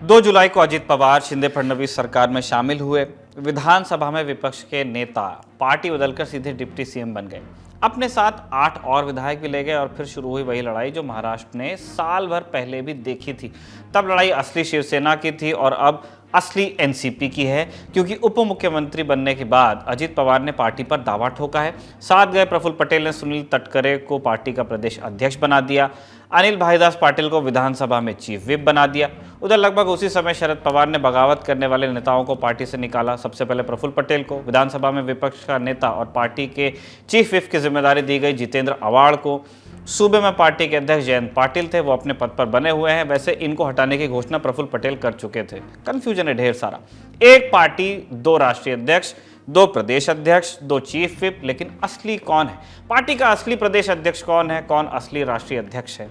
2 जुलाई को अजित पवार शिंदे फडणवीस सरकार में शामिल हुए। विधानसभा में विपक्ष के नेता पार्टी बदलकर सीधे डिप्टी सीएम बन गए। अपने साथ 8 और विधायक भी ले गए और फिर शुरू हुई वही लड़ाई जो महाराष्ट्र ने साल भर पहले भी देखी थी। तब लड़ाई असली शिवसेना की थी और अब असली एनसीपी की है, क्योंकि उप मुख्यमंत्री बनने के बाद अजित पवार ने पार्टी पर दावा ठोका है। साथ गए प्रफुल्ल पटेल ने सुनील तटकरे को पार्टी का प्रदेश अध्यक्ष बना दिया। अनिल भाईदास पाटिल को विधानसभा में चीफ विप बना दिया। उधर लगभग उसी समय शरद पवार ने बगावत करने वाले नेताओं को पार्टी से निकाला। सबसे पहले प्रफुल्ल पटेल को विधानसभा में विपक्ष का नेता और पार्टी के चीफ विप की जिम्मेदारी दी गई। जितेंद्र आव्हाड को सूबे में पार्टी के अध्यक्ष जयंत पाटिल थे, वो अपने पद पर बने हुए हैं। वैसे इनको हटाने की घोषणा प्रफुल्ल पटेल कर चुके थे। कंफ्यूजन है ढेर सारा। एक पार्टी, 2 राष्ट्रीय अध्यक्ष, 2 प्रदेश अध्यक्ष, 2 चीफ विप, लेकिन असली कौन है? पार्टी का असली प्रदेश अध्यक्ष कौन है? कौन असली राष्ट्रीय अध्यक्ष है?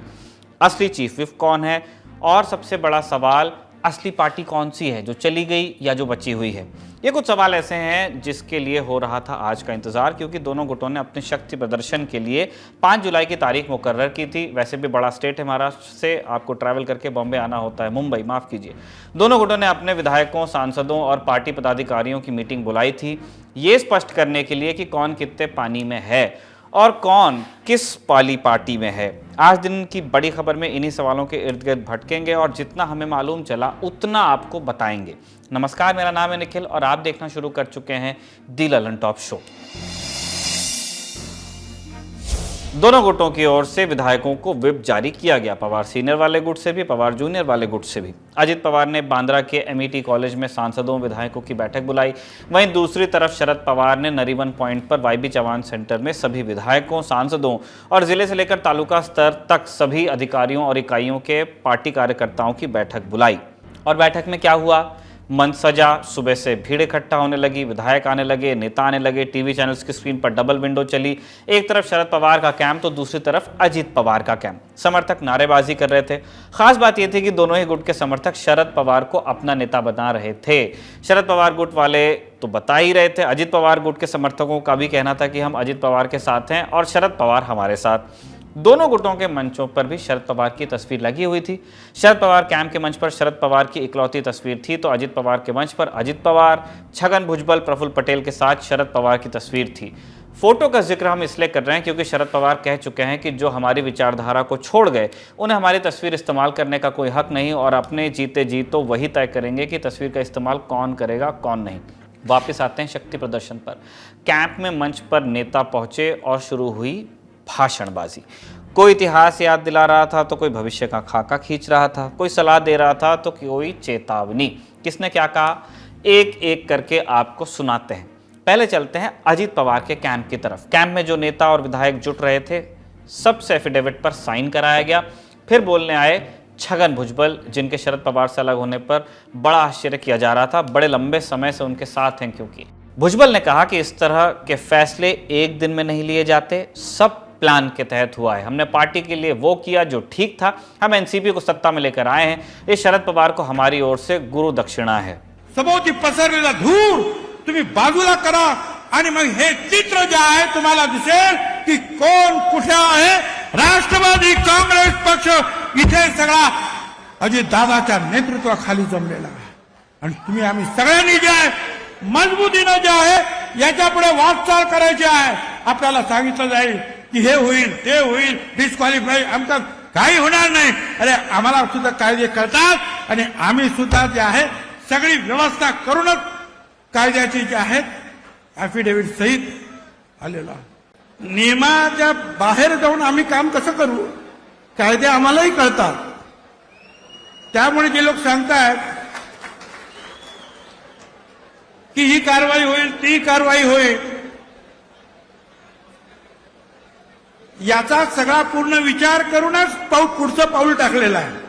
असली चीफ विप कौन है? और सबसे बड़ा सवाल, असली पार्टी कौन सी है, जो चली गई या जो बची हुई है? ये कुछ सवाल ऐसे हैं जिसके लिए हो रहा था आज का इंतजार, क्योंकि दोनों गुटों ने अपने शक्ति प्रदर्शन के लिए 5 जुलाई की तारीख मुकर्रर की थी। वैसे भी बड़ा स्टेट है महाराष्ट्र से, आपको ट्रैवल करके बॉम्बे आना होता है, मुंबई माफ कीजिए। दोनों गुटों ने अपने विधायकों, सांसदों और पार्टी पदाधिकारियों की मीटिंग बुलाई थी, ये स्पष्ट करने के लिए कि कौन कितने पानी में है और कौन किस पाली पार्टी में है। आज दिन की बड़ी खबर में इन्हीं सवालों के इर्द गिर्द भटकेंगे और जितना हमें मालूम चला उतना आपको बताएंगे। नमस्कार, मेरा नाम है निखिल और आप देखना शुरू कर चुके हैं दी ललन टॉप शो। दोनों गुटों की ओर से विधायकों को व्हिप जारी किया गया, पवार सीनियर वाले गुट से भी, पवार जूनियर वाले गुट से भी। अजित पवार ने बांद्रा के एमईटी कॉलेज में सांसदों विधायकों की बैठक बुलाई। वहीं दूसरी तरफ शरद पवार ने नरीमन पॉइंट पर वाईबी चौहान सेंटर में सभी विधायकों, सांसदों और जिले से लेकर तालुका स्तर तक सभी अधिकारियों और इकाइयों के पार्टी कार्यकर्ताओं की बैठक बुलाई। और बैठक में क्या हुआ? मंच सजा, सुबह से भीड़ इकट्ठा होने लगी, विधायक आने लगे, नेता आने लगे, टीवी चैनल्स की स्क्रीन पर डबल विंडो चली। एक तरफ शरद पवार का कैंप तो दूसरी तरफ अजित पवार का कैंप। समर्थक नारेबाजी कर रहे थे। खास बात यह थी कि दोनों ही गुट के समर्थक शरद पवार को अपना नेता बना रहे थे। शरद पवार गुट वाले तो बता ही रहे थे, अजित पवार गुट के समर्थकों का भी कहना था कि हम अजित पवार के साथ हैं और शरद पवार हमारे साथ। दोनों गुटों के मंचों पर भी शरद पवार की तस्वीर लगी हुई थी। शरद पवार कैंप के मंच पर शरद पवार की इकलौती तस्वीर थी, तो अजित पवार के मंच पर अजित पवार, छगन भुजबल, प्रफुल्ल पटेल के साथ शरद पवार की तस्वीर थी। फोटो का जिक्र हम इसलिए कर रहे हैं क्योंकि शरद पवार कह चुके हैं कि जो हमारी विचारधारा को छोड़ गए उन्हें हमारी तस्वीर इस्तेमाल करने का कोई हक नहीं, और अपने जीते जी तो वही तय करेंगे कि तस्वीर का इस्तेमाल कौन करेगा कौन नहीं। वापिस आते हैं शक्ति प्रदर्शन पर। कैंप में मंच पर नेता पहुंचे और शुरू हुई भाषणबाजी। कोई इतिहास याद दिला रहा था तो कोई भविष्य का खाका खींच रहा था, कोई सलाह दे रहा था तो कोई चेतावनी। किसने क्या कहा, एक एक करके आपको सुनाते हैं। पहले चलते हैं अजित पवार के कैंप की तरफ। कैंप में जो नेता और विधायक जुट रहे थे, सबसे एफिडेविट पर साइन कराया गया। फिर बोलने आए छगन भुजबल, जिनके शरद पवार से अलग होने पर बड़ा आश्चर्य किया जा रहा था। बड़े लंबे समय से उनके साथ हैं, क्योंकि भुजबल ने कहा कि इस तरह के फैसले एक दिन में नहीं लिए जाते, सब प्लान के तहत हुआ है। हमने पार्टी के लिए वो किया जो ठीक था। हम एनसीपी को सत्ता में लेकर आए हैं। इस शरद पवार को हमारी ओर से गुरु दक्षिणा है। सभोवती पसरलेला धूर तुम्ही बाजूला करा आणि मग हे चित्र जे आहे तुम्हाला दिसेल की कोण कुठे आहे। राष्ट्रवादी काँग्रेस पक्ष इथे सगळा अजितदादाच्या नेतृत्वाखाली जमलेला आहे आणि तुम्ही आम्ही सगळ्यांनी जे आहे मजबूतीने जे आहे याच्या पुढे वाटचाल करायची आहे। आपल्याला सांगितलं जाईल की हे होईल ते होईल, डिस्क्वालिफाय, आमचं काही होणार नाही। अरे आम्हाला सुद्धा कायदे कळतात आणि आम्ही सुद्धा जे आहे सगळी व्यवस्था करूनच कायद्याची जे आहेत ॲफिडेव्हिट सहित आलेला। नियमाच्या बाहेर जाऊन आम्ही काम कसं करू, कायदे आम्हालाही कळतात। त्यामुळे जे लोक सांगतात की ही कारवाई होईल ती कारवाई होईल, याचा सगळा पूर्ण विचार करूनच पुढचं पाऊल टाकलेला आहे।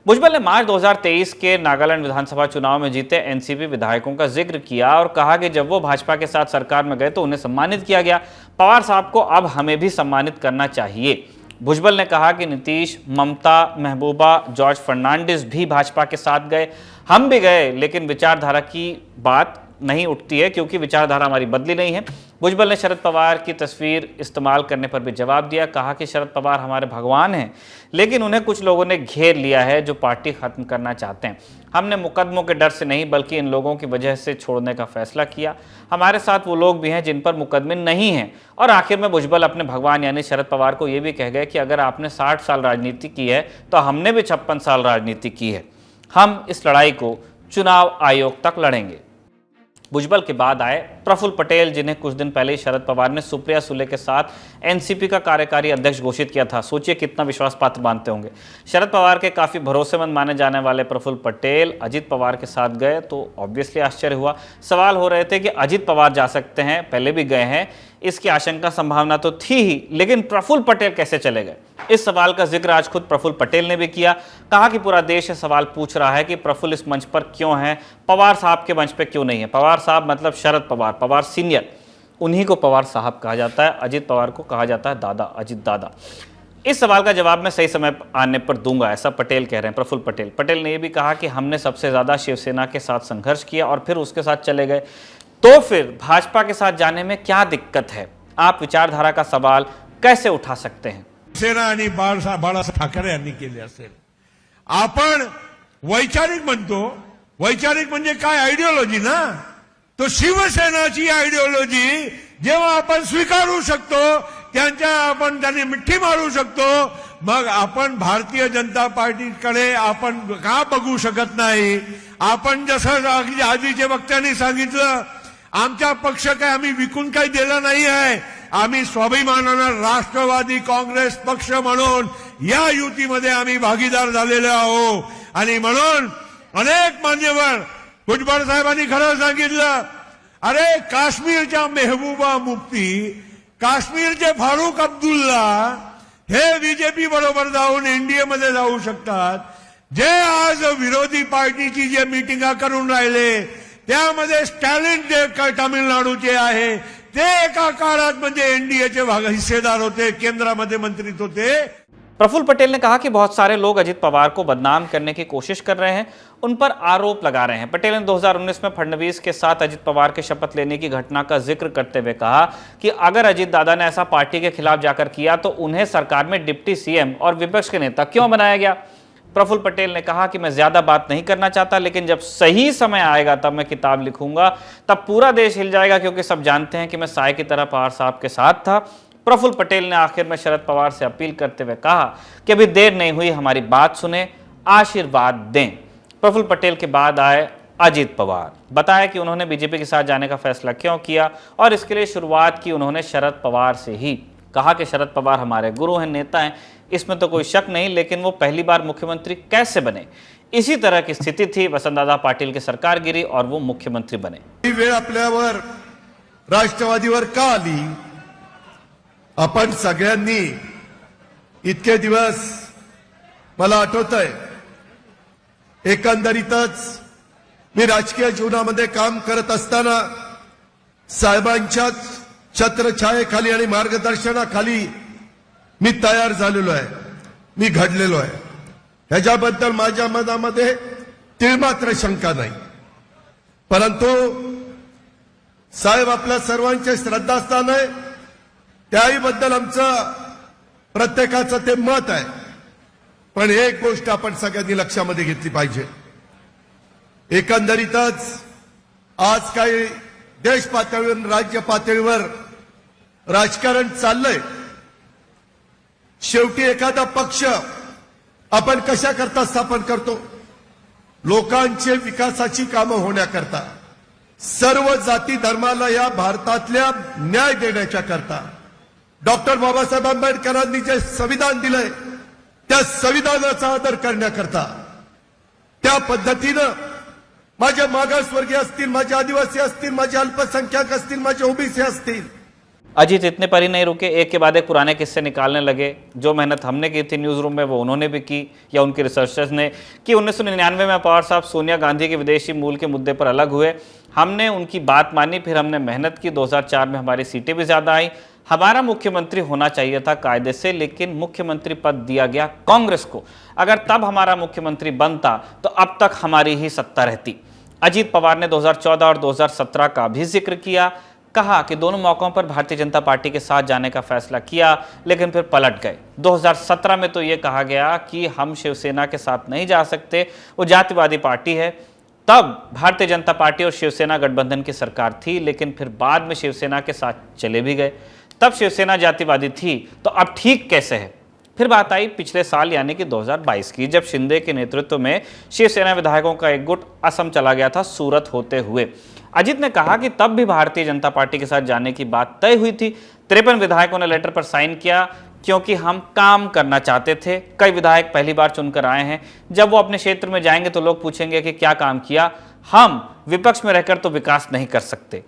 भुजबल ने मार्च 2023 के नागालैंड विधानसभा चुनाव में जीते एनसीपी विधायकों का जिक्र किया और कहा कि जब वो भाजपा के साथ सरकार में गए तो उन्हें सम्मानित किया गया। पवार साहब को अब हमें भी सम्मानित करना चाहिए। भुजबल ने कहा कि नीतीश, ममता, महबूबा, जॉर्ज फर्नांडिस भी भाजपा के साथ गए, हम भी गए, लेकिन विचारधारा की बात नहीं उठती है क्योंकि विचारधारा हमारी बदली नहीं है। भुजबल ने शरद पवार की तस्वीर इस्तेमाल करने पर भी जवाब दिया, कहा कि शरद पवार हमारे भगवान हैं, लेकिन उन्हें कुछ लोगों ने घेर लिया है जो पार्टी खत्म करना चाहते हैं। हमने मुकदमों के डर से नहीं बल्कि इन लोगों की वजह से छोड़ने का फैसला किया। हमारे साथ वो लोग भी हैं जिन पर मुकदमे नहीं हैं। और आखिर में भुजबल अपने भगवान यानी शरद पवार को ये भी कह गए कि अगर आपने 60 साल राजनीति की है तो हमने भी 56 साल राजनीति की है। हम इस लड़ाई को चुनाव आयोग तक लड़ेंगे। भुजबल के बाद आए प्रफुल्ल पटेल, जिन्हें कुछ दिन पहले ही शरद पवार ने सुप्रिया सुले के साथ एनसीपी का कार्यकारी अध्यक्ष घोषित किया था। सोचिए कितना विश्वास पात्र मानते होंगे। शरद पवार के काफी भरोसेमंद माने जाने वाले प्रफुल्ल पटेल अजित पवार के साथ गए तो ऑब्वियसली आश्चर्य हुआ। सवाल हो रहे थे कि अजित पवार जा सकते हैं, पहले भी गए हैं, इसकी आशंका संभावना तो थी ही, लेकिन प्रफुल्ल पटेल कैसे चले गए? इस सवाल का जिक्र आज खुद प्रफुल्ल पटेल ने भी किया। कहा कि पूरा देश ये सवाल पूछ रहा है कि प्रफुल्ल इस मंच पर क्यों है, पवार साहब के मंच पर क्यों नहीं है। पवार साहब मतलब शरद पवार, पवार सीनियर, उन्हीं को पवार साहब कहा जाता है। अजित पवार को कहा जाता है दादा, अजित दादा। इस सवाल का जवाब मैं सही समय आने पर दूंगा, ऐसा पटेल कह रहे हैं, प्रफुल्ल पटेल। पटेल ने यह भी कहा कि हमने सबसे ज्यादा शिवसेना के साथ संघर्ष किया और फिर उसके साथ चले गए, तो फिर भाजपा के साथ जाने में क्या दिक्कत है? आप विचारधारा का सवाल कैसे उठा सकते हैं? सेना आणि बाळासाहेब ठाकरे यांनी केले असेल। आपण वैचारिक म्हणतो, वैचारिक म्हणजे काय? आयडिओलॉजी ना। तो शिवसेनाची आयडिओलॉजी जेव्हा आपण स्वीकारू शकतो, त्यांनी मिठी मारू शकतो, मग आपण भारतीय जनता पार्टीकडे आपण का बघू शकत नाही? आपण जसं आधीच्या वक्त्यांनी सांगितलं, आमचा पक्ष काय आम्ही विकून काही दिला नाही आहे। आम्ही स्वाभिमानानं राष्ट्रवादी काँग्रेस पक्ष म्हणून या युतीमध्ये आम्ही भागीदार झालेले आहोत आणि म्हणून अनेक मान्यवर भुजबळ साहेबांनी खरं सांगितलं, अरे काश्मीरच्या मेहबूबा मुफ्ती, काश्मीरचे फारुख अब्दुल्ला हे बीजेपी बरोबर जाऊन एनडीए मध्ये जाऊ शकतात। जे आज विरोधी पार्टीची जे मीटिंगा करून राहिले त्यामध्ये स्टॅलिन जे तामिळनाडूचे आहे ते एका काळात म्हणजे एनडीएचे हिस्सेदार होते, केंद्रामध्ये मंत्रित होते। प्रफुल्ल पटेल ने कहा कि बहुत सारे लोग अजित पवार को बदनाम करने की कोशिश कर रहे हैं, उन पर आरोप लगा रहे हैं। पटेल ने 2019 में फडणवीस के साथ अजित पवार के शपथ लेने की घटना का जिक्र करते हुए कहा कि अगर अजित दादा ने ऐसा पार्टी के खिलाफ जाकर किया तो उन्हें सरकार में डिप्टी सीएम और विपक्ष के नेता क्यों बनाया गया? प्रफुल्ल पटेल ने कहा कि मैं ज्यादा बात नहीं करना चाहता, लेकिन जब सही समय आएगा तब मैं किताब लिखूंगा, तब पूरा देश हिल जाएगा क्योंकि सब जानते हैं कि मैं साय की तरह पवार साहब के साथ था। प्रफुल्ल पटेल ने आखिर में शरद पवार से अपील करते हुए कहा कि अभी देर नहीं हुई, हमारी बात सुने, आशीर्वाद दें। प्रफुल्ल पटेल के बाद आए अजित पवार। बताया कि उन्होंने बीजेपी के साथ जाने का फैसला क्यों किया और इसके लिए शुरुआत की उन्होंने शरद पवार से ही। कहा कि शरद पवार हमारे गुरु हैं, नेता हैं, इसमें तो कोई शक नहीं, लेकिन वो पहली बार मुख्यमंत्री कैसे बने? इसी तरह की स्थिति थी, वसंतदादा पाटील की सरकार गिरी और वो मुख्यमंत्री बने। ही वेळ आपल्यावर राष्ट्रवादीवर का आली? आपण सगळ्यांनी इतके दिवस, मला आठवतंय, एकंदरीतच मी राजकीय जीवनामध्ये काम करत असताना साहेबांच्याच छत्रछायेखाली आणि मार्गदर्शनाखाली मी तयार झालेलो आहे, मी घडलेलो आहे। ह्याच्याबद्दल माझ्या मनामध्ये तिळमात्र शंका नाही। परंतु साहेब आपल्या सर्वांचे श्रद्धास्थान आहे, त्याहीबद्दल आमचं प्रत्येकाचं ते मत आहे। पण एक गोष्ट आपण सगळ्यांनी लक्षामध्ये घेतली पाहिजे, एकंदरीतच आज काही देश पातळीवर, राज्य पातळीवर राजकारण चाललंय। शेवटी एखादा पक्ष आपण कशा करता स्थापन करतो? लोकांचे विकासाची कामं होण्याकरता, सर्व जाती धर्माला या भारतातल्या न्याय देण्याच्या करता, डॉक्टर बाबासाहेब आंबेडकरांनी जे संविधान दिलंय त्या संविधानाचा आदर करण्याकरता, त्या पद्धतीनं माझे मागासवर्गीय असतील, माझे आदिवासी असतील, माझे अल्पसंख्याक असतील, माझे ओबीसी असतील। अजीत इतने पर ही नहीं रुके, एक के बाद एक पुराने किस्से निकालने लगे। जो मेहनत हमने की थी न्यूज़ रूम में वो उन्होंने भी की, या उनके रिसर्चर्स ने, कि 1999 में पवार साहब सोनिया गांधी के विदेशी मूल के मुद्दे पर अलग हुए, हमने उनकी बात मानी, फिर हमने मेहनत की, 2004 में हमारी सीटें भी ज़्यादा आई, हमारा मुख्यमंत्री होना चाहिए था कायदे से, लेकिन मुख्यमंत्री पद दिया गया कांग्रेस को। अगर तब हमारा मुख्यमंत्री बनता तो अब तक हमारी ही सत्ता रहती। अजीत पवार ने 2014 और 2017 का भी जिक्र किया। कहा कि दोनों मौकों पर भारतीय जनता पार्टी के साथ जाने का फैसला किया, लेकिन फिर पलट गए। 2017 में तो ये कहा गया कि हम शिवसेना के साथ नहीं जा सकते, वो जातिवादी पार्टी है। तब भारतीय जनता पार्टी और शिवसेना गठबंधन की सरकार थी, लेकिन फिर बाद में शिवसेना के साथ चले भी गए। तब शिवसेना जातिवादी थी, तो अब ठीक कैसे है? फिर बात आई पिछले साल यानी कि 2022 की, जब शिंदे के नेतृत्व में शिवसेना विधायकों का एक गुट असम चला गया था सूरत होते हुए। अजीत ने कहा कि तब भी भारतीय जनता पार्टी के साथ जाने की बात तय हुई थी। 53 विधायकों ने लेटर पर साइन किया क्योंकि हम काम करना चाहते थे। कई विधायक पहली बार चुनकर आए हैं, जब वो अपने क्षेत्र में जाएंगे तो लोग पूछेंगे कि क्या काम किया। हम विपक्ष में रहकर तो विकास नहीं कर सकते।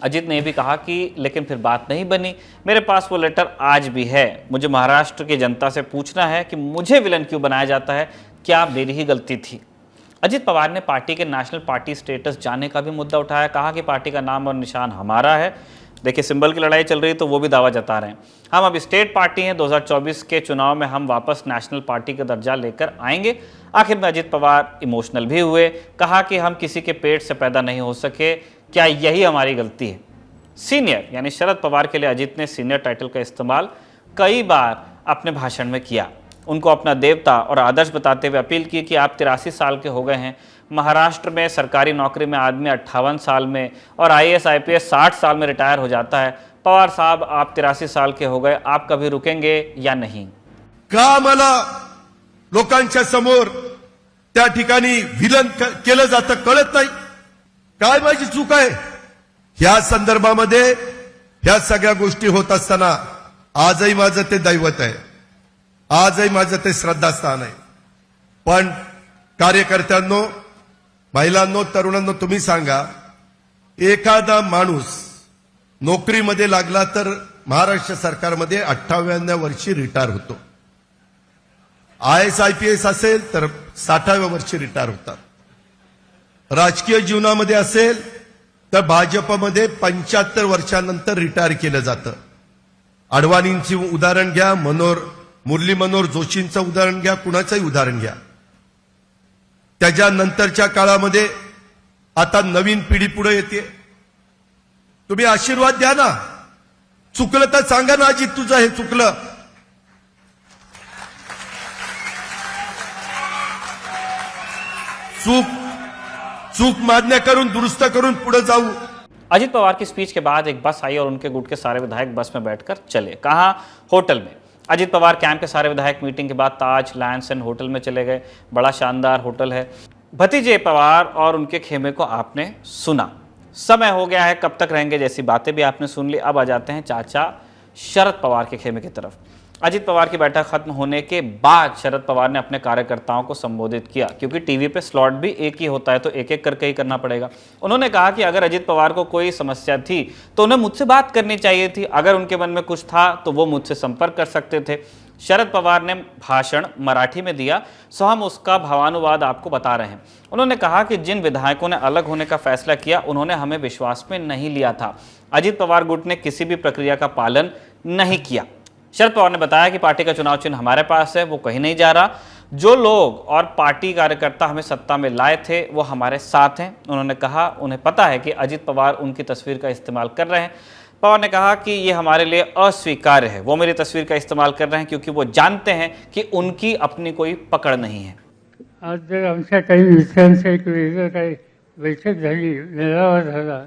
अजीत ने यह भी कहा कि लेकिन फिर बात नहीं बनी। मेरे पास वो लेटर आज भी है। मुझे महाराष्ट्र की जनता से पूछना है कि मुझे विलन क्यों बनाया जाता है, क्या मेरी ही गलती थी? अजीत पवार ने पार्टी के नेशनल पार्टी स्टेटस जाने का भी मुद्दा उठाया। कहा कि पार्टी का नाम और निशान हमारा है। देखिए, सिंबल की लड़ाई चल रही, तो वो भी दावा जता रहे हैं। हम अब स्टेट पार्टी हैं। 2024 के चुनाव में हम वापस नेशनल पार्टी का दर्जा लेकर आएंगे। आखिर में अजीत पवार इमोशनल भी हुए। कहा कि हम किसी के पेट से पैदा नहीं हो सके, क्या यही हमारी गलती है? सीनियर यानी शरद पवार के लिए अजीत ने सीनियर टाइटल का इस्तेमाल कई बार अपने भाषण में किया। उनको अपना देवता और आदर्श बताते हुए अपील की कि आप 83 साल के हो गए हैं। महाराष्ट्र में सरकारी नौकरी में आदमी 58 साल में और IAS IPS 60 साल में रिटायर हो जाता है। पवार साहब, आप 83 साल के हो गए, आप कभी रुकेंगे या नहीं? का मला लोकांच्या समोर त्या ठिकाणी विलन केलं जातं कळत नाही? काय माझी चूक आहे? या संदर्भामध्ये ह्या सगळ्या गोष्टी होत असताना आजही माझं ते दैवत आहे, आजही माझं ते श्रद्धास्थान आहे. पण कार्यकर्त्यांनो, महिलांनो, तरुणांनो, तुम्ही सांगा, एखादा माणूस नोकरीमध्ये लागला तर महाराष्ट्र सरकारमध्ये 58व्या वर्षी रिटायर होतो. IAS IPS असेल तर 60व्या वर्षी रिटायर होतात. राजकीय जीवनामध्ये असेल तर भाजपमध्ये 75 वर्षानंतर रिटायर केलं जातं. अडवाणींची उदाहरण घ्या, मुरली मनोहर जोशींचं उदाहरण घ्या, कुणाचंही उदाहरण घ्या. त्याच्यानंतरच्या काळामध्ये आता नवीन पिढी पुढे येते. तुम्ही आशीर्वाद द्या ना. चुकलं तर सांगा ना, अजित तुझं हे चुकलं. चूक मान्य करून दुरुस्त करून पुढे जाऊ. अजीत पवार की स्पीच के बाद एक बस आई और उनके गुट के सारे विधायक बस में बैठकर चले। कहाँ? होटल में। अजीत पवार कैंप के सारे विधायक मीटिंग के बाद ताज लैंड्स एंड होटल में चले गए। बड़ा शानदार होटल है। भतीजे पवार और उनके खेमे को आपने सुना। समय हो गया है, कब तक रहेंगे जैसी बातें भी आपने सुन ली। अब आ जाते हैं चाचा शरद पवार के खेमे की तरफ। अजीत पवार की बैठक खत्म होने के बाद शरद पवार ने अपने कार्यकर्ताओं को संबोधित किया, क्योंकि टीवी पे स्लॉट भी एक ही होता है तो एक एक करके ही करना पड़ेगा। उन्होंने कहा कि अगर अजीत पवार को कोई समस्या थी तो उन्हें मुझसे बात करनी चाहिए थी। अगर उनके मन में कुछ था तो वो मुझसे संपर्क कर सकते थे। शरद पवार ने भाषण मराठी में दिया, सो हम उसका भावानुवाद आपको बता रहे हैं। उन्होंने कहा कि जिन विधायकों ने अलग होने का फैसला किया, उन्होंने हमें विश्वास में नहीं लिया था। अजीत पवार गुट ने किसी भी प्रक्रिया का पालन नहीं किया। शरद पवार ने बताया कि पार्टी का चुनाव चिन्ह हमारे पास है, वो कहीं नहीं जा रहा। जो लोग और पार्टी कार्यकर्ता हमें सत्ता में लाए थे वो हमारे साथ हैं। उन्होंने कहा उन्हें पता है कि अजीत पवार उनकी तस्वीर का इस्तेमाल कर रहे हैं। पवार ने कहा कि ये हमारे लिए अस्वीकार्य है। वो मेरी तस्वीर का इस्तेमाल कर रहे हैं क्योंकि वो जानते हैं कि उनकी अपनी कोई पकड़ नहीं है। आज जर आमच्या काही विषयांचं एक वेगळं काही बैठक झाली, मेळावा झाला,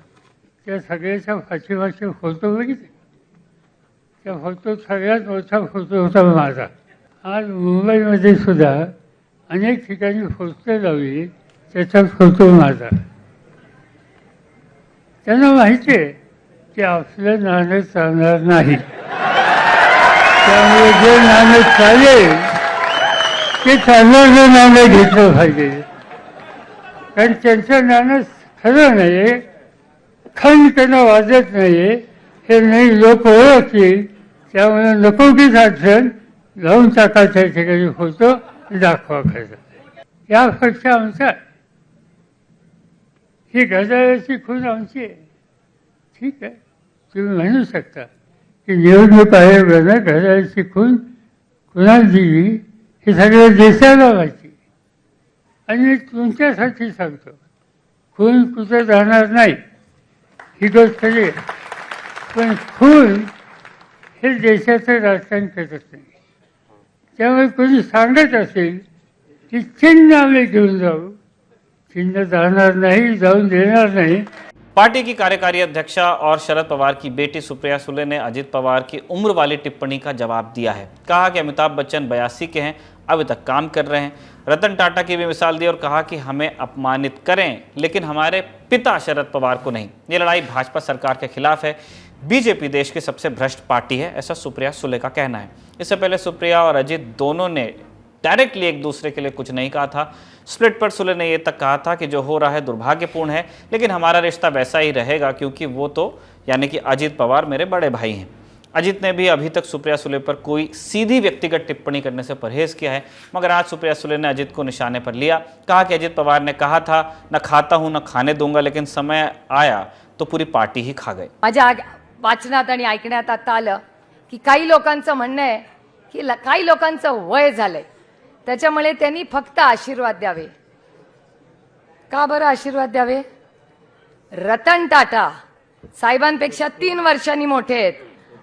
त्या सगळ्याच्या फाशीफाशी फोटो बघितले. त्या फोटोत सगळ्यात मोठा फोटो होता माझा. आज मुंबईमध्ये सुद्धा अनेक ठिकाणी पोस्टर लावली, त्याच्यात फोटो माझा. त्यांना माहिती आहे की आपलं नाणं चालणार नाही. त्यामुळे जे नाणं चालेल ते चालणारं नाणं घेतलं पाहिजे. कारण त्यांचं नाणं खरं नाही आहे, खण त्यांना वाजत नाही आहे, हे नाही लोक ओळखतील. त्यामुळे नको की अडचण लावून टाकायच्या ठिकाणी फोटो दाखवा खायचा. यापेक्षा आमचा ही घड्याळाची खून आमची आहे. ठीक आहे, तुम्ही म्हणू शकता की निवडणूक आयोगानं घड्याळाची खून कुणाला दिली हे सगळ्या देशाला माहिती. आणि मी तुमच्यासाठी सांगतो, खून कुठं जाणार नाही ही गोष्ट खरी आहे. पण खून हे देशाचं राजकारण करत नाही. त्यामुळे कोणी सांगत असेल की चिन्ह आम्ही घेऊन जाऊ, चिन्ह जाणार नाही, जाऊन देणार नाही. पार्टी की कार्यकारी अध्यक्षा और शरद पवार की बेटी सुप्रिया सुले ने अजित पवार की उम्र वाली टिप्पणी का जवाब दिया है. कहा कि अमिताभ बच्चन 82 के हैं, अभी तक काम कर रहे हैं. रतन टाटा की भी मिसाल दी और कहा कि हमें अपमानित करें लेकिन हमारे पिता शरद पवार को नहीं. ये लड़ाई भाजपा सरकार के खिलाफ है. बीजेपी देश की सबसे भ्रष्ट पार्टी है, ऐसा सुप्रिया सुले का कहना है. इससे पहले सुप्रिया और अजित दोनों ने डायरेक्टली एक दूसरे के लिए कुछ नहीं कहा था. स्प्लिट पर सुले ने यह तक कहा था कि जो हो रहा है दुर्भाग्यपूर्ण है, लेकिन हमारा रिश्ता वैसा ही रहेगा क्योंकि वो तो यानी कि अजित पवार मेरे बड़े भाई हैं. अजित ने भी अभी तक सुप्रिया सुले पर कोई सीधी व्यक्तिगत टिप्पणी करने से परहेज किया है, मगर आज सुप्रिया सुले ने अजित को निशाने पर लिया. कहा कि अजित पवार ने कहा था न खाता हूं न खाने दूंगा, लेकिन समय आया तो पूरी पार्टी ही खा गए. माझ्या वाचनात आणि ऐकण्यात आता आलं की काही लोकांचं म्हणणं आहे की काही लोकांचं वय झालंय, त्याच्यामुळे त्यांनी फक्त आशीर्वाद द्यावे. का बरं आशीर्वाद द्यावे? रतन टाटा साहेबांपेक्षा 3 वर्षांनी मोठे आहेत.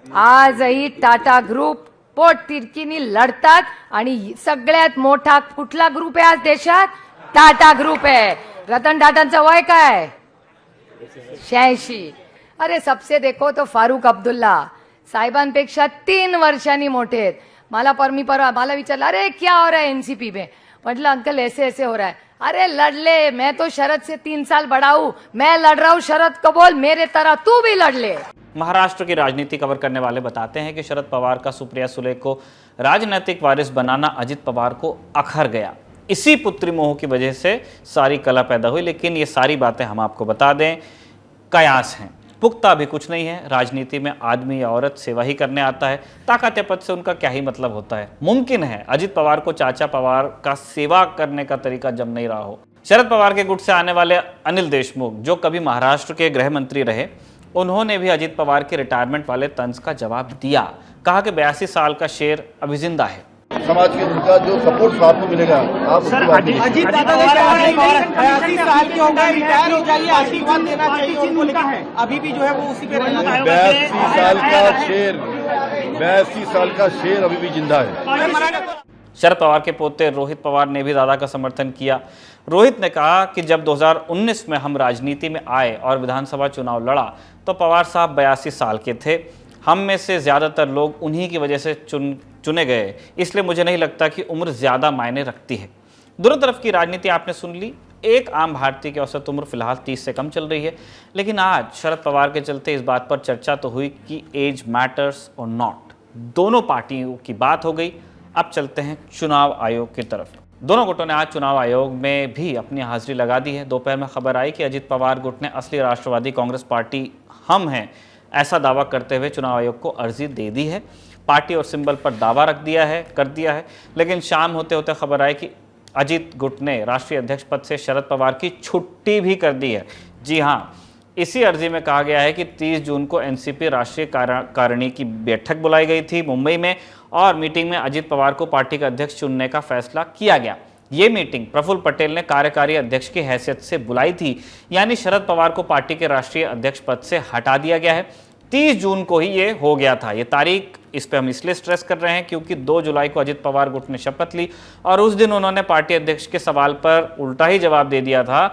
आजही टाटा ग्रुप पोट तिरकीनी लढतात आणि सगळ्यात मोठा कुठला ग्रुप आहे आज देशात? टाटा ग्रुप आहे. रतन टाटांचं वय काय? 86. अरे सबसे देखो तो फारूक अब्दुल्ला साहेबांपेक्षा 3 वर्षांनी मोठे आहेत. मला विचारलं अरे क्या हो रहा है एनसीपी में? मतलब अंकल ऐसे ऐसे हो रहा है. अरे लड़ मैं तो शरद से 3 साल बड़ा हूं, मैं लड़ रहा हूं, शरद को बोल मेरे तरह तू भी लड़ ले. महाराष्ट्र की राजनीति कवर करने वाले बताते हैं कि शरद पवार का सुप्रिया सुले को राजनीतिक वारिस बनाना अजित पवार को अखर गया. इसी पुत्री मोह की वजह से सारी कला पैदा हुई. लेकिन ये सारी बातें हम आपको बता दें कयास हैं, पुख्ता भी कुछ नहीं है. राजनीति में आदमी या औरत सेवा ही करने आता है. ताकत या पद से उनका क्या ही मतलब होता है. मुमकिन है अजित पवार को चाचा पवार का सेवा करने का तरीका जम नहीं रहा हो. शरद पवार के गुट से आने वाले अनिल देशमुख, जो कभी महाराष्ट्र के गृह मंत्री रहे, उन्होंने भी अजित पवार के रिटायरमेंट वाले तंज का जवाब दिया. कहा कि 82 साल का शेर अभी जिंदा है. समाज के उनका जो सपोर्ट आपको मिलेगा, आप उसकी बात कीजिए. अजीत दादा 82 साल के हो गए, रिटायर हो जाइए, आशीर्वाद देना चाहिए उनको, लेकिन अभी भी जो है वो उसी पे रहना चाहिए. 82 साल का शेर अभी भी जिंदा है. शरद पवार के पोते रोहित पवार ने भी दादा का समर्थन किया. रोहित ने कहा कि जब 2019 में हम राजनीति में आए और विधानसभा चुनाव लड़ा तो पवार साहब 82 साल के थे. हम में से ज़्यादातर लोग उन्हीं की वजह से चुने गए, इसलिए मुझे नहीं लगता कि उम्र ज़्यादा मायने रखती है. दोनों तरफ की राजनीति आपने सुन ली. एक आम भारतीय की औसत उम्र फिलहाल 30 से कम चल रही है, लेकिन आज शरद पवार के चलते इस बात पर चर्चा तो हुई कि एज मैटर्स और नॉट. दोनों पार्टियों की बात हो गई. अब चलते हैं चुनाव आयोग की तरफ. दोनों गुटों ने आज चुनाव आयोग में भी अपनी हाजिरी लगा दी है. दोपहर में खबर आई कि अजित पवार गुट ने असली राष्ट्रवादी कांग्रेस पार्टी हम हैं ऐसा दावा करते हुए चुनाव आयोग को अर्जी दे दी है. पार्टी और सिंबल पर दावा कर दिया है. लेकिन शाम होते होते खबर आई कि अजित गुट ने राष्ट्रीय अध्यक्ष पद से शरद पवार की छुट्टी भी कर दी है. जी हाँ, इसी अर्जी में कहा गया है कि 30 जून को एनसीपी राष्ट्रीय कारिणी की बैठक बुलाई गई थी मुंबई में, और मीटिंग में अजित पवार को पार्टी का अध्यक्ष चुनने का फैसला किया गया. ये मीटिंग प्रफुल्ल पटेल ने कार्यकारी अध्यक्ष की हैसियत से बुलाई थी, यानी शरद पवार को पार्टी के राष्ट्रीय अध्यक्ष पद से हटा दिया गया है. 30 जून को ही ये हो गया था. ये तारीख इस पे हम इसलिए स्ट्रेस कर रहे हैं क्योंकि 2 जुलाई को अजित पवार गुट ने शपथ ली और उस दिन उन्होंने पार्टी अध्यक्ष के सवाल पर उल्टा ही जवाब दे दिया था.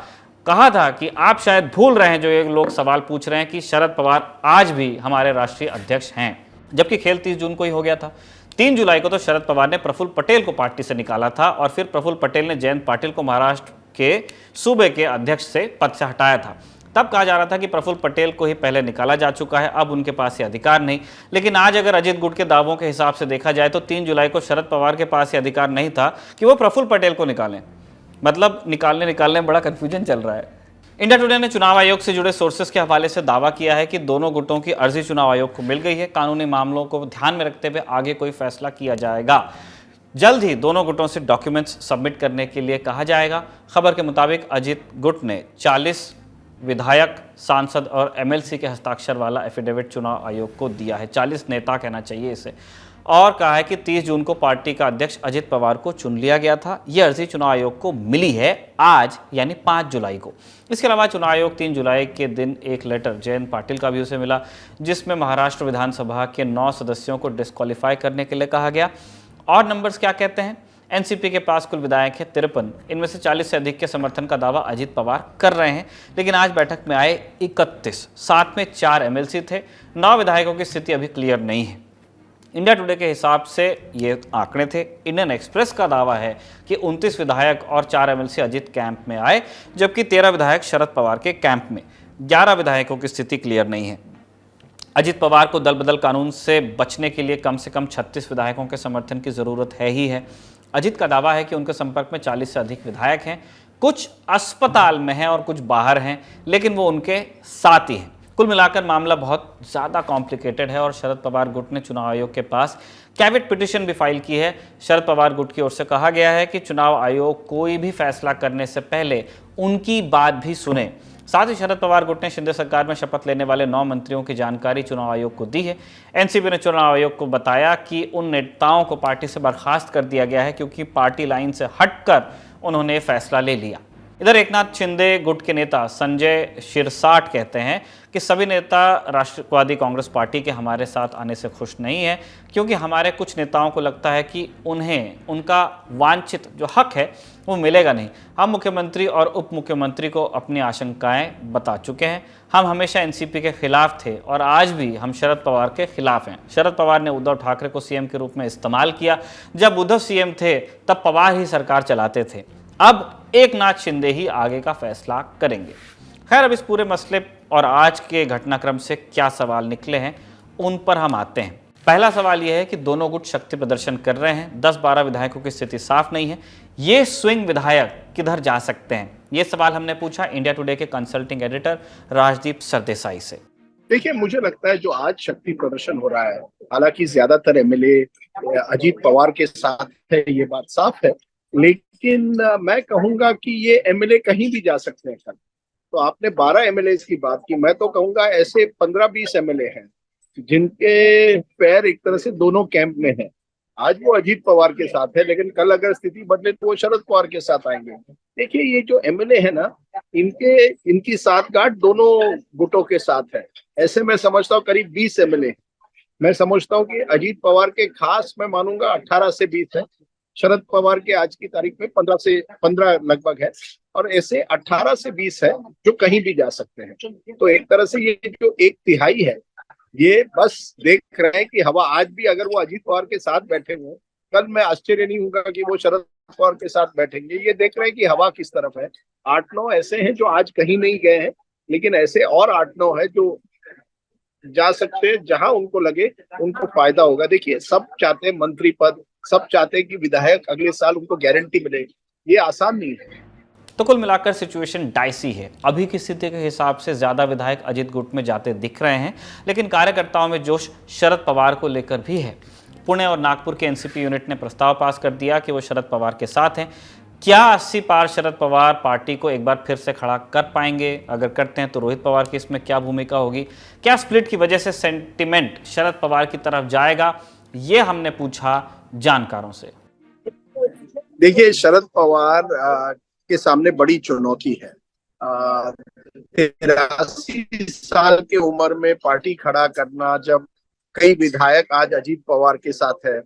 कहा था कि आप शायद भूल रहे हैं जो ये लोग सवाल पूछ रहे हैं कि शरद पवार आज भी हमारे राष्ट्रीय अध्यक्ष हैं, जबकि खेल 30 जून को ही हो गया था. 3 जुलाई को तो शरद पवार ने प्रफुल्ल पटेल को पार्टी से निकाला था और फिर प्रफुल्ल पटेल ने जयंत पाटिल को महाराष्ट्र के सूबे के अध्यक्ष से पद से हटाया था. तब कहा जा रहा था कि प्रफुल्ल पटेल को ही पहले निकाला जा चुका है, अब उनके पास ये अधिकार नहीं. लेकिन आज अगर अजित गुट के दावों के हिसाब से देखा जाए तो 3 जुलाई को शरद पवार के पास ये अधिकार नहीं था कि वो प्रफुल्ल पटेल को निकालें. मतलब निकालने में बड़ा कन्फ्यूजन चल रहा है. इंडिया टुडे ने चुनाव आयोग से जुड़े सोर्सेस के हवाले से दावा किया है कि दोनों गुटों की अर्जी चुनाव आयोग को मिल गई है. कानूनी मामलों को ध्यान में रखते हुए आगे कोई फैसला किया जाएगा. जल्द ही दोनों गुटों से डॉक्यूमेंट्स सबमिट करने के लिए कहा जाएगा. खबर के मुताबिक अजित गुट ने 40 विधायक, सांसद और एमएलसी के हस्ताक्षर वाला एफिडेविट चुनाव आयोग को दिया है. 40 नेता कहना चाहिए इसे. और कहा है कि 30 जून को पार्टी का अध्यक्ष अजित पवार को चुन लिया गया था। यह अर्जी चुनाव आयोग को मिली है आज यानी 5 जुलाई को। इसके अलावा चुनाव आयोग 3 जुलाई के दिन एक लेटर जयंत पाटिल का भी उसे मिला, जिसमें महाराष्ट्र विधानसभा के 9 सदस्यों को डिस्क्वालीफाई करने के लिए कहा गया। और नंबर्स क्या कहते हैं? एनसीपी के पास कुल विधायक है 53, इनमें से 40 से अधिक के समर्थन का दावा अजित पवार कर रहे हैं, लेकिन आज बैठक में आए 31, साथ में 4 एमएलसी थे। 9 विधायकों की स्थिति अभी क्लियर नहीं है। इंडिया टुडे के हिसाब से ये आंकड़े थे। इंडियन एक्सप्रेस का दावा है कि 29 विधायक और 4 एमएलसी अजित कैंप में आए, जबकि 13 विधायक शरद पवार के कैंप में। 11 विधायकों की स्थिति क्लियर नहीं है। अजित पवार को दल बदल कानून से बचने के लिए कम से कम 36 विधायकों के समर्थन की जरूरत है ही है। अजित का दावा है कि उनके संपर्क में 40 से अधिक विधायक हैं, कुछ अस्पताल में हैं और कुछ बाहर हैं, लेकिन वो उनके साथ ही हैं। कुल मिलाकर मामला बहुत ज़्यादा कॉम्प्लिकेटेड है और शरद पवार गुट ने चुनाव आयोग के पास कैविट पिटीशन भी फाइल की है। शरद पवार गुट की ओर से कहा गया है कि चुनाव आयोग कोई भी फैसला करने से पहले उनकी बात भी सुने। साथ ही शरद पवार गुट ने शिंदे सरकार में शपथ लेने वाले 9 मंत्रियों की जानकारी चुनाव आयोग को दी है। एनसीपी ने चुनाव आयोग को बताया कि उन नेताओं को पार्टी से बर्खास्त कर दिया गया है क्योंकि पार्टी लाइन से हटकर उन्होंने फैसला ले लिया। इधर एकनाथ शिंदे गुट के नेता संजय शिरसाट कहते हैं कि सभी नेता राष्ट्रवादी कांग्रेस पार्टी के हमारे साथ आने से खुश नहीं है, क्योंकि हमारे कुछ नेताओं को लगता है कि उन्हें उनका वांछित जो हक है वो मिलेगा नहीं। हम मुख्यमंत्री और उप मुख्यमंत्री को अपनी आशंकाएं बता चुके हैं। हम हमेशा एनसीपी के खिलाफ थे और आज भी हम शरद पवार के खिलाफ हैं। शरद पवार ने उद्धव ठाकरे को सीएम के रूप में इस्तेमाल किया। जब उद्धव सीएम थे तब पवार ही सरकार चलाते थे। अब एकनाथ शिंदे ही आगे का फैसला करेंगे। खैर, अब इस पूरे मसले और आज के घटनाक्रम से क्या सवाल निकले हैं उन पर हम आते हैं। पहला सवाल यह है कि दोनों गुट शक्ति प्रदर्शन कर रहे हैं। 10-12 विधायकों की स्थिति साफ नहीं है। ये स्विंग विधायक किधर जा सकते हैं? ये सवाल हमने पूछा इंडिया टुडे के कंसल्टिंग एडिटर राजदीप सरदेसाई से। देखिए, मुझे लगता है जो आज शक्ति प्रदर्शन हो रहा है, हालांकि ज्यादातर एमएलए अजीत पवार के साथ है, ये बात साफ है, लेकिन मैं कहूंगा कि ये एमएलए कहीं भी जा सकते हैं। तो आपने 12 एमएलए की बात की, मैं तो कहूंगा ऐसे 15-20 एमएलए हैं जिनके पैर एक तरह से दोनों कैंप में हैं। आज वो अजीत पवार के साथ है, लेकिन कल अगर स्थिति बदले तो वो शरद पवार के साथ आएंगे। देखिए, ये जो एमएलए है ना, इनकी साठगांठ दोनों गुटों के साथ है। ऐसे मैं समझता हूँ करीब 20 एमएलए। मैं समझता हूँ कि अजीत पवार के खास मैं मानूंगा 18 से 20 है। शरद पवार के आज की तारीख में 15 लगभग है, और ऐसे 18 से 20 है जो कहीं भी जा सकते हैं। तो एक तरह से ये जो 1/3 है, ये बस देख रहे हैं कि हवा आज भी अगर वो अजीत पवार के साथ बैठे हुए, कल मैं आश्चर्य नहीं होगा कि वो शरद पवार के साथ बैठेंगे। ये देख रहे हैं कि हवा किस तरफ है। 8-9 ऐसे हैं जो आज कहीं नहीं गए हैं, लेकिन ऐसे और 8-9 है जो जा सकते हैं, जहां उनको लगे उनको फायदा होगा। देखिए, सब चाहते हैं मंत्री पद, सब चाहते हैं कि विधायक अगले साल उनको गारंटी मिले। ये आसान नहीं है। तो कुल मिलाकर सिचुएशन डाइसी है। अभी की स्थिति के हिसाब से ज्यादा विधायक अजित गुट में जाते दिख रहे हैं, लेकिन कार्यकर्ताओं में जोश शरद पवार को लेकर भी है। पुणे और नागपुर के एनसीपी यूनिट ने प्रस्ताव पास कर दिया कि वो शरद पवार के साथ हैं। क्या 80 पार शरद पवार पार्टी को एक बार फिर से खड़ा कर पाएंगे? अगर करते हैं तो रोहित पवार की इसमें क्या भूमिका होगी? क्या स्प्लिट की वजह से सेंटिमेंट शरद पवार की तरफ जाएगा? ये हमने पूछा जानकारों से। देखिए, शरद पवार के सामने बड़ी चुनौती है। 83 साल की उम्र में पार्टी खड़ा करना, जब कई विधायक आज अजीत पवार के साथ है।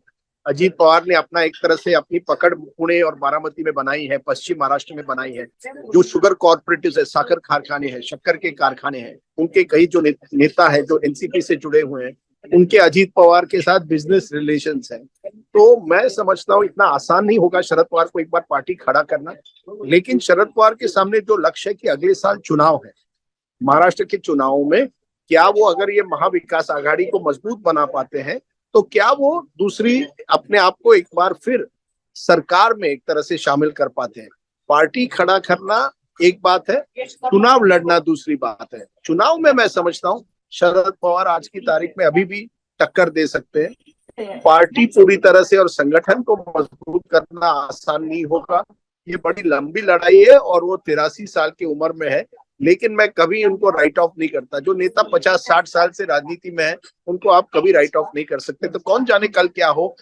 अजीत पवार ने अपना एक तरह से अपनी पकड़ पुणे और बारामती में बनाई है, पश्चिम महाराष्ट्र में बनाई है। जो शुगर कॉर्पोरेटिव है, साकर कारखाने हैं, शक्कर के कारखाने हैं, उनके कई जो नेता है जो एनसीपी से जुड़े हुए हैं, उनके अजीत पवार के साथ बिजनेस रिलेशंस हैं। तो मैं समझता हूँ इतना आसान नहीं होगा शरद पवार को एक बार पार्टी खड़ा करना। लेकिन शरद पवार के सामने जो लक्ष्य है कि अगले साल चुनाव है, महाराष्ट्र के चुनाव में क्या वो अगर ये महाविकास आघाड़ी को मजबूत बना पाते हैं, तो क्या वो दूसरी अपने आप को एक बार फिर सरकार में एक तरह से शामिल कर पाते हैं। पार्टी खड़ा करना एक बात है, चुनाव लड़ना दूसरी बात है। चुनाव में मैं समझता हूँ शरद पवार आज की तारीख में अभी भी टक्कर दे सकते हैं। पार्टी पूरी तरह से और संगठन को मजबूत करना आसान नहीं होगा। ये बड़ी लंबी लड़ाई है और वो 83 साल की उम्र में है, लेकिन मैं कभी उनको राइट ऑफ नहीं करता। जो नेता 50-60 साल से राजनीति में है उनको आप कभी राइट ऑफ नहीं कर सकते। तो कौन जाने कल क्या हो।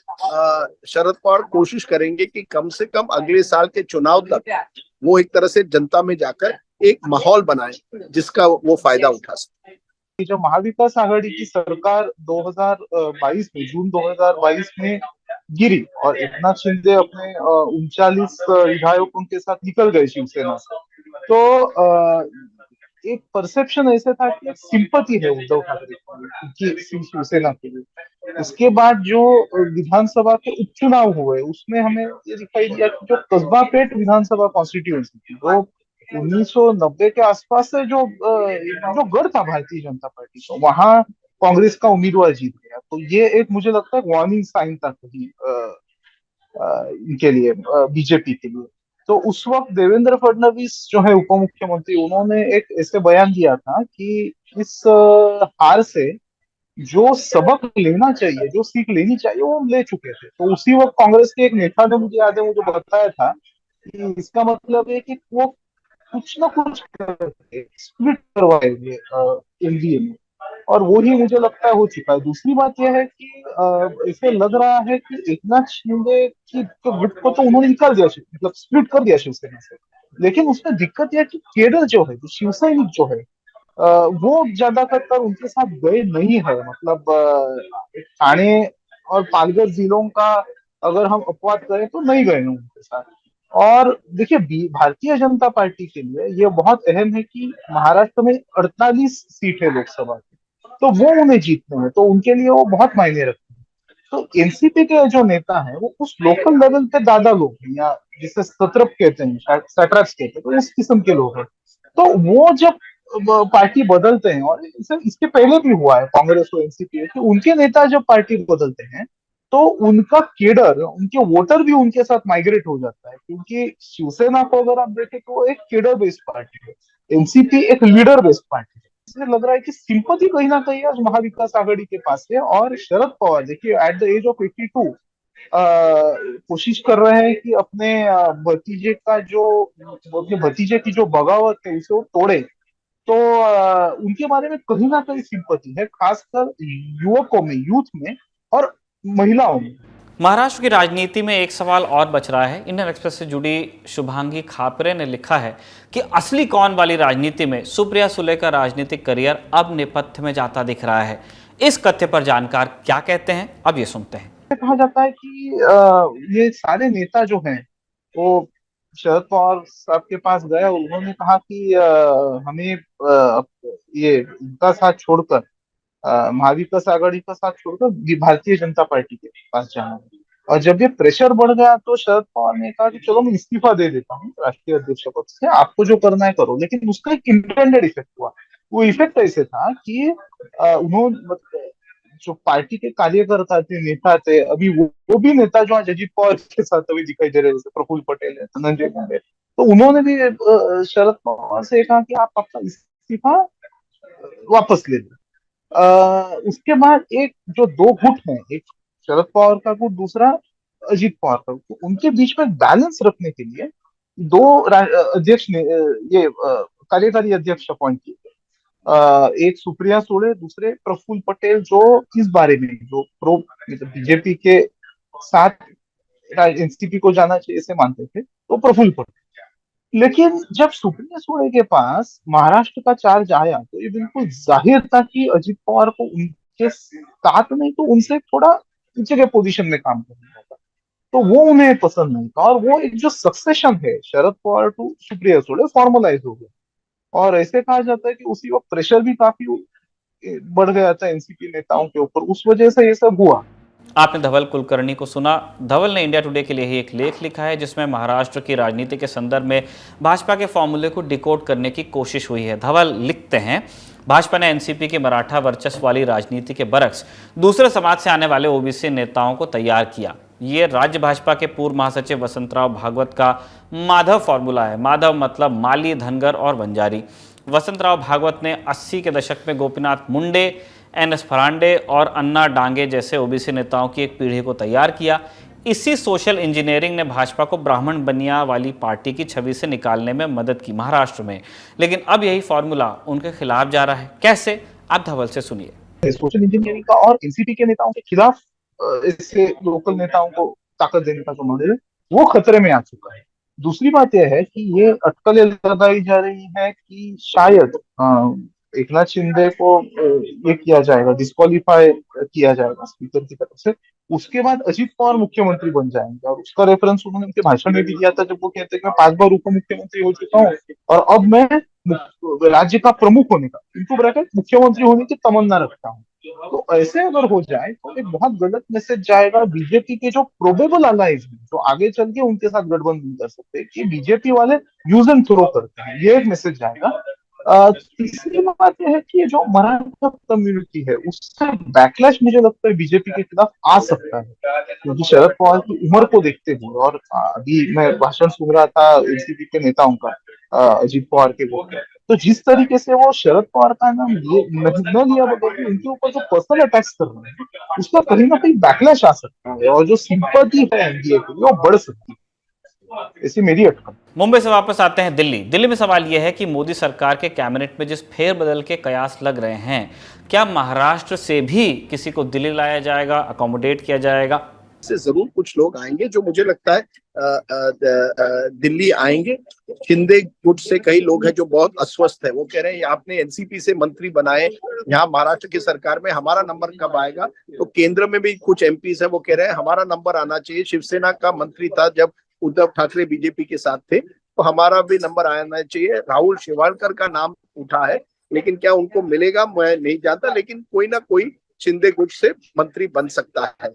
शरद पवार कोशिश करेंगे कि कम से कम अगले साल के चुनाव तक वो एक तरह से जनता में जाकर एक माहौल बनाए जिसका वो फायदा उठा सके। जो महाविकास आघाड़ी की सरकार 2022 में, जून 2022 में गिरी और एकनाथ शिंदे अपने 39 विधायकों के साथ निकल गए शिवसेना से, तो एक परसेप्शन ऐसा था कि सिंपैथी है उद्धव ठाकरे की शिवसेना के लिए। उसके बाद जो विधानसभा के उपचुनाव हुए उसमें हमें ये दिखाई दिया कि जो कस्बा पेट विधानसभा कॉन्स्टिट्यूएंसी थी वो 1990 के आसपास से जो गढ़ था भारतीय जनता पार्टी को, वहां कांग्रेस का उम्मीदवार जीत गया। तो ये एक मुझे लगता है वार्निंग साइन था कहीं इनके लिए, बीजेपी के लिए। तो उस वक्त देवेंद्र फडणवीस जो है उप मुख्यमंत्री, उन्होंने एक ऐसे बयान दिया था कि इस हार से जो सबक लेना चाहिए, जो सीख लेनी चाहिए, वो हम ले चुके थे। तो उसी वक्त कांग्रेस के एक नेता ने मुझे याद है, मुझे बताया था कि इसका मतलब है कि वो कुछ ना कुछ करके स्प्लिट करवाएंगे एनडीए में, और वो ही मुझे लगता है हो चुका है। दूसरी बात यह है कि इसे लग रहा है कि एकनाथ शिंदे की गुट को तो उन्होंने निकाल दिया, मतलब स्प्लिट कर दिया शिवसेना से, लेकिन उसमें दिक्कत यह कि केडर जो है, जो शिवसैनिक जो है, वो ज्यादातर उनके साथ गए नहीं है। मतलब ठाणे और पालघर जिलों का अगर हम अपवाद करें तो नहीं गए हैं उनके साथ। और देखिए, भारतीय जनता पार्टी के लिए ये बहुत अहम है कि महाराष्ट्र में 48 सीट है लोकसभा की, तो वो उन्हें जीतने हैं, तो उनके लिए वो बहुत मायने रखते हैं। तो एनसीपी के जो नेता हैं वो उस लोकल लेवल पे दादा लोग हैं, या जिसे सत्रप कहते हैं, सैट्रप्स कहते हैं, तो इस किस्म के लोग हैं। तो वो जब पार्टी बदलते हैं, और इसके पहले भी हुआ है कांग्रेस और एनसीपी कि उनके नेता जब पार्टी बदलते हैं तो उनका केडर, उनके वोटर भी उनके साथ माइग्रेट हो जाता है। क्योंकि शिवसेना को अगर आप देखें तो वो एक केडर बेस्ड पार्टी है, एनसीपी एक लीडर बेस्ड पार्टी है। इसलिए लग रहा है कि सिंपैथी कहीं ना कहीं आज महाविकास आघाड़ी के पास है। और शरद पवार देखिए एट द एज ऑफ 82 कोशिश कर रहे हैं कि अपने भतीजे का जो, अपने भतीजे की जो बगावत है उसे वो तोड़े। तो उनके बारे में कहीं ना कहीं सिंपैथी है, खासकर युवकों में, यूथ में और महिलाओं में। महाराष्ट्र की राजनीति में एक सवाल और बच रहा है। इंडियन एक्सप्रेस से जुड़ी शुभांगी खापरे ने लिखा है कि असली कौन वाली राजनीति में सुप्रिया सुले का राजनीतिक करियर अब नेपथ्य में जाता दिख रहा है। इस कथ्य पर जानकार क्या कहते हैं, अब ये सुनते हैं। कहा जाता है कि ये सारे नेता जो हैं वो शरद पवार साहब के पास गए और उन्होंने कहा कि हमें ये इनका साथ छोड़कर, महाविकास आघाड़ी का साथ छोड़कर भारतीय जनता पार्टी के पास जाना है। और जब ये प्रेशर बढ़ गया तो शरद पवार ने कहा कि चलो मैं इस्तीफा दे देता हूँ राष्ट्रीय अध्यक्ष पद से, आपको जो करना है करो। लेकिन उसका एक इंटेंडेड इफेक्ट हुआ। वो इफेक्ट ऐसे था कि उन्होंने, जो पार्टी के कार्यकर्ता थे, नेता थे, अभी वो भी नेता जो आज अजीत पवार के साथ अभी दिखाई दे रहे हैं, जैसे प्रफुल्ल पटेल है, धनंजय मुंडे, तो उन्होंने भी शरद पवार से कहा कि आप अपना इस्तीफा वापस ले लें। उसके बाद एक जो दो गुट हैं, एक शरद पवार का गुट, दूसरा अजीत पवार का गुट, उनके बीच में बैलेंस रखने के लिए दो अध्यक्ष ने ये कार्यकारी अध्यक्ष अपॉइंट किए। एक सुप्रिया सुले, दूसरे प्रफुल्ल पटेल, जो इस बारे में, जो प्रो बीजेपी के साथ एनसीपी को जाना चाहिए ऐसे मानते थे, तो प्रफुल्ल पटेल। लेकिन जब सुप्रिया सुले के पास महाराष्ट्र का चार्ज आया तो ये बिल्कुल जाहिर था कि अजीत पवार को उनके साथ नहीं तो उनसे थोड़ा नीचे के पोजीशन में काम करना होगा। तो वो उन्हें पसंद नहीं था, और वो एक जो सक्सेशन है शरद पवार टू सुप्रिया सुले फॉर्मलाइज हो गया। और ऐसे कहा जाता है कि उसी वक्त प्रेशर भी काफी बढ़ गया था एनसीपी नेताओं के ऊपर, उस वजह से ये सब हुआ। आपने धवल कुलकर्णी को सुना। धवल ने इंडिया टुडे के लिए ही एक लेख लिखा है जिसमें महाराष्ट्र की राजनीति के संदर्भ में भाजपा के फॉर्मूले को डिकोड करने की कोशिश हुई है। धवल लिखते हैं, भाजपा ने एनसीपी के मराठा वर्चस्व वाली राजनीति के बरक्स दूसरे समाज से आने वाले ओबीसी नेताओं को तैयार किया। ये राज्य भाजपा के पूर्व महासचिव वसंतराव भागवत का माधव फॉर्मूला है। माधव मतलब माली, धनगर और बंजारी। वसंतराव भागवत ने 80 के दशक में गोपीनाथ मुंडे, एन एस फरांडे और अन्ना डांगे जैसे ओबीसी नेताओं की एक पीढ़ी को तैयार किया। इसी सोशल इंजीनियरिंग ने भाजपा को ब्राह्मण बनिया वाली पार्टी की छवि से निकालने में मदद की महाराष्ट्र में, लेकिन अब यही फॉर्मूला उनके खिलाफ जा रहा है। कैसे, आप धवल से सुनिए। सोशल इंजीनियरिंग का और एनसीपी के नेताओं के खिलाफ इससे लोकल नेताओं को ताकत देने का जो मॉडल है वो खतरे में आ चुका है। दूसरी बात यह है कि ये अटकलें लगाई जा रही है कि शायद एकनाथ शिंदे को ये किया जाएगा, डिस्क्वालीफाई किया जाएगा स्पीकर की तरफ से, उसके बाद अजित पवार मुख्यमंत्री बन जाएंगे। और उसका रेफरेंस उन्होंने उनके भाषण में भी दिया था, जब वो कहते हैं कि मैं 5 बार उप मुख्यमंत्री हो चुका हूँ और अब मैं राज्य का प्रमुख होने का मुख्यमंत्री होने की तमन्ना रखता हूँ। तो ऐसे अगर हो जाए तो एक बहुत गलत मैसेज जाएगा बीजेपी के जो प्रोबेबल अलाइज हैं, जो आगे चल के उनके साथ गठबंधन कर सकते हैं, कि बीजेपी वाले यूज एंड थ्रो करते हैं, ये एक मैसेज जाएगा। तीसरी बात यह है कि जो मराठा कम्युनिटी है उससे बैकलैश मुझे लगता है बीजेपी के खिलाफ आ सकता है, क्योंकि शरद पवार की उम्र को देखते हुए, और अभी मैं भाषण सुन रहा था एनसीपी के नेताओं का, अजित पवार के वो, तो जिस तरीके से वो शरद पवार का नाम न लिया बगैर भी उनके ऊपर जो पर्सनल अटैक्स कर रहे हैं उसका कहीं ना कहीं बैकलैश आ सकता है और जो सिंपैथी है एनडीए के लिए वो बढ़ सकती है। ऐसी मेरी अटकल। मुंबई से वापस आते हैं दिल्ली। दिल्ली में सवाल यह है कि मोदी सरकार के कैबिनेट में जिस फेरबदल के कयास लग रहे हैं, क्या महाराष्ट्र से भी किसी को दिल्ली लाया जाएगा, अकोमोडेट किया जाएगा? से जरूर कुछ लोग आएंगे जो मुझे लगता है दिल्ली आएंगे। शिंदे गुट से कई लोग हैं जो बहुत अस्वस्थ है, वो कह रहे हैं आपने एनसीपी से मंत्री बनाए, यहाँ महाराष्ट्र की सरकार में हमारा नंबर कब आएगा। तो केंद्र में भी कुछ एमपीज है वो कह रहे हैं हमारा नंबर आना चाहिए। शिवसेना का मंत्री था जब उद्धव ठाकरे बीजेपी के साथ थे, तो हमारा भी नंबर आना चाहिए। राहुल शेवाड़कर का नाम उठा है, लेकिन क्या उनको मिलेगा मैं नहीं जानता, लेकिन कोई ना कोई शिंदे गुट से मंत्री बन सकता है।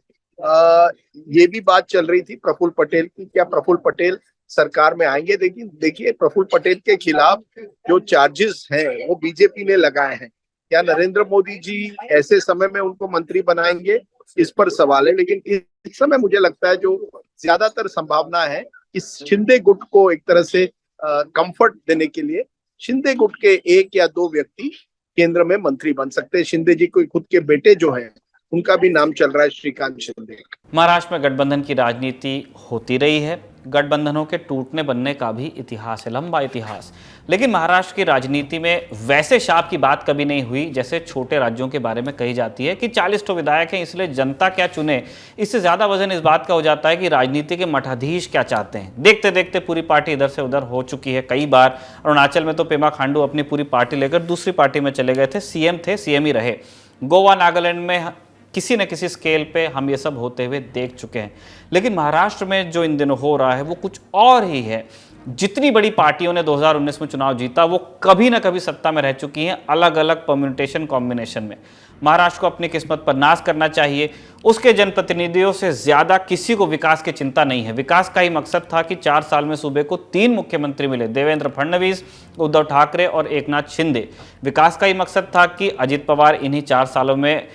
ये भी बात चल रही थी प्रफुल्ल पटेल की, क्या प्रफुल्ल पटेल सरकार में आएंगे। देखिए प्रफुल्ल पटेल के खिलाफ जो चार्जेस हैं वो बीजेपी ने लगाए हैं, क्या नरेंद्र मोदी जी ऐसे समय में उनको मंत्री बनाएंगे, इस पर सवाल है। लेकिन इस समय मुझे लगता है जो ज्यादातर संभावना है इस शिंदे गुट को एक तरह से कंफर्ट देने के लिए शिंदे गुट के 1 या 2 व्यक्ति केंद्र में मंत्री बन सकते हैं। शिंदे जी को खुद के बेटे जो हैं उनका भी नाम चल रहा है, श्रीकांत शिंदे। महाराष्ट्र में गठबंधन की राजनीति होती रही है, गठबंधनों के टूटने बनने का भी इतिहास है, लंबा इतिहास। लेकिन महाराष्ट्र की राजनीति में वैसे शाप की बात कभी नहीं हुई जैसे छोटे राज्यों के बारे में कही जाती है कि 40 विधायक हैं इसलिए जनता क्या चुने। इससे ज्यादा वजन इस बात का हो जाता है कि राजनीति के मठाधीश क्या चाहते हैं। देखते देखते पूरी पार्टी इधर से उधर हो चुकी है। कई बार अरुणाचल में तो पेमा खांडू अपनी पूरी पार्टी लेकर दूसरी पार्टी में चले गए थे, सीएम ही रहे। गोवा, नागालैंड में किसी न किसी स्केल पे हम ये सब होते हुए देख चुके हैं। लेकिन महाराष्ट्र में जो इन दिनों हो रहा है वो कुछ और ही है। जितनी बड़ी पार्टियों ने 2019 में चुनाव जीता वो कभी ना कभी सत्ता में रह चुकी हैं, अलग अलग परम्यूटेशन कॉम्बिनेशन में। महाराष्ट्र को अपनी किस्मत पर नाज करना चाहिए। उसके जनप्रतिनिधियों से ज्यादा किसी को विकास की चिंता नहीं है। विकास का ही मकसद था कि 4 साल में सूबे को 3 मुख्यमंत्री मिले, देवेंद्र फडणवीस, उद्धव ठाकरे और एकनाथ शिंदे। विकास का ही मकसद था कि अजित पवार इन्हीं 4 सालों में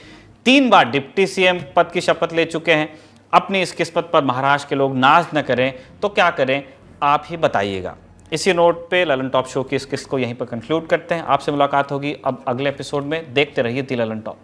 3 बार डिप्टी सीएम पद की शपथ ले चुके हैं। अपनी इस किस्मत पर महाराष्ट्र के लोग नाज न करें तो क्या करें, आप ही बताइएगा। इसी नोट पे ललन टॉप शो की इस किस्त को यहीं पर कंक्लूड करते हैं। आपसे मुलाकात होगी अब अगले एपिसोड में। देखते रहिए दी ललन टॉप।